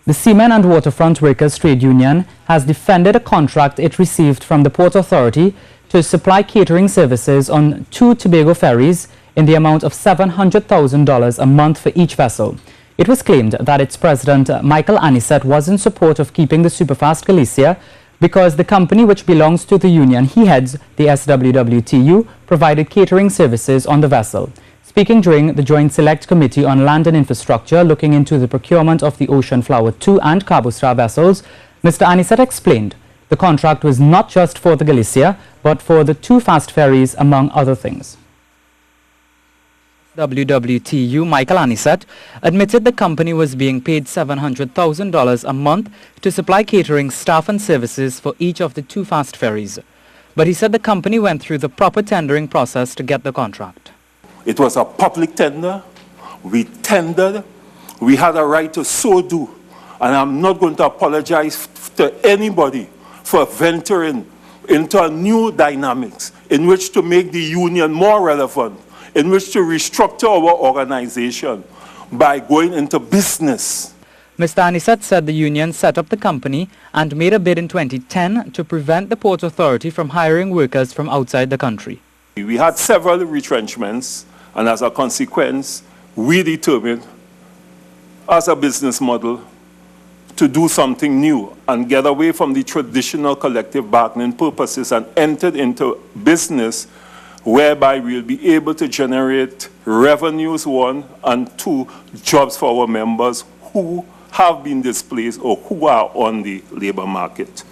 The Seamen and Waterfront Workers Trade Union has defended a contract it received from the Port Authority to supply catering services on 2 Tobago ferries in the amount of $700,000 a month for each vessel. It was claimed that its president, Michael Anisette, was in support of keeping the superfast Galicia because the company which belongs to the union he heads, the SWWTU, provided catering services on the vessel. Speaking during the Joint Select Committee on Land and Infrastructure looking into the procurement of the Ocean Flower 2 and Cabo Star vessels, Mr. Anisette explained the contract was not just for the Galicia, but for the 2 fast ferries, among other things. SWWTU Michael Anisette admitted the company was being paid $700,000 a month to supply catering staff and services for each of the 2 fast ferries. But he said the company went through the proper tendering process to get the contract. It was a public tender. We tendered. We had a right to so do. And I'm not going to apologize to anybody for venturing into a new dynamics in which to make the union more relevant, in which to restructure our organization by going into business. Mr. Anisette said the union set up the company and made a bid in 2010 to prevent the Port Authority from hiring workers from outside the country. We had several retrenchments, and as a consequence, we determined as a business model to do something new and get away from the traditional collective bargaining purposes and entered into business whereby we'll be able to generate revenues, 1, and 2, jobs for our members who have been displaced or who are on the labor market.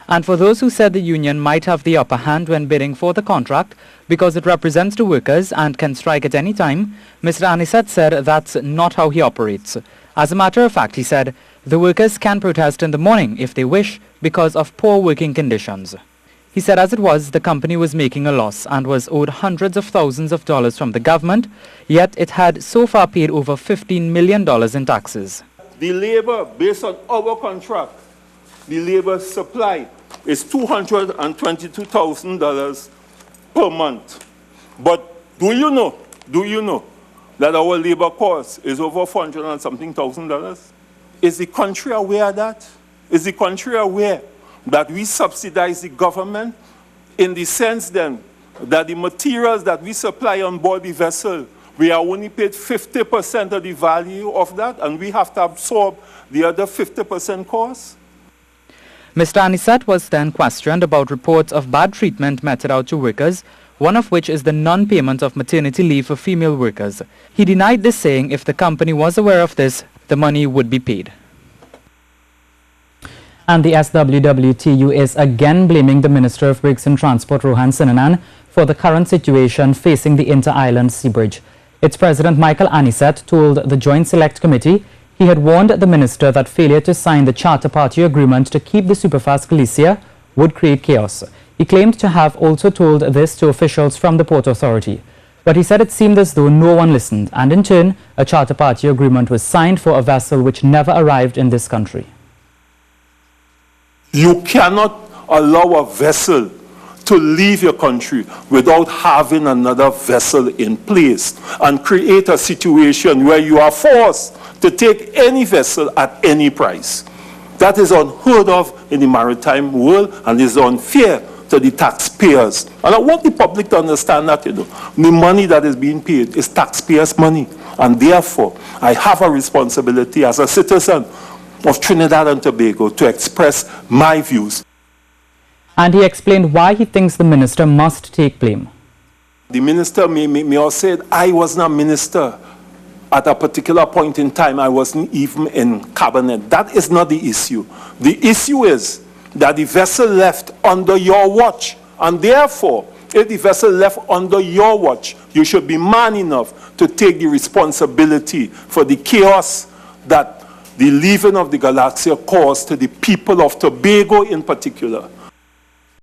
And for those who said the union might have the upper hand when bidding for the contract because it represents the workers and can strike at any time, Mr. Anisette said that's not how he operates. As a matter of fact, he said, the workers can protest in the morning if they wish because of poor working conditions. He said as it was, the company was making a loss and was owed hundreds of thousands of dollars from the government, yet it had so far paid over $15 million in taxes. The labor, based on our contract, the labor supply is $222,000 per month. But do you know that our labor cost is over $400 and something thousand? Is the country aware of that? Is the country aware that we subsidize the government in the sense then that the materials that we supply on board the vessel, we are only paid 50% of the value of that, and we have to absorb the other 50% cost? Mr. Anisette was then questioned about reports of bad treatment meted out to workers, one of which is the non-payment of maternity leave for female workers. He denied this, saying if the company was aware of this, the money would be paid. And the SWWTU is again blaming the Minister of Works and Transport, Rohan Sinanan, for the current situation facing the Inter-Island Sea Bridge. Its President Michael Anisette told the Joint Select Committee he had warned the minister that failure to sign the Charter Party agreement to keep the superfast Galicia would create chaos. He claimed to have also told this to officials from the Port Authority. But he said it seemed as though no one listened, and in turn, a Charter Party agreement was signed for a vessel which never arrived in this country. You cannot allow a vessel to leave your country without having another vessel in place and create a situation where you are forced to take any vessel at any price. That is unheard of in the maritime world and is unfair to the taxpayers. And I want the public to understand that, the money that is being paid is taxpayers' money. And therefore, I have a responsibility as a citizen of Trinidad and Tobago to express my views. And he explained why he thinks the minister must take blame. The minister may have said, I wasn't a minister at a particular point in time. I wasn't even in cabinet. That is not the issue. The issue is that the vessel left under your watch. And therefore, if the vessel left under your watch, you should be man enough to take the responsibility for the chaos that the leaving of the Galaxia caused to the people of Tobago in particular.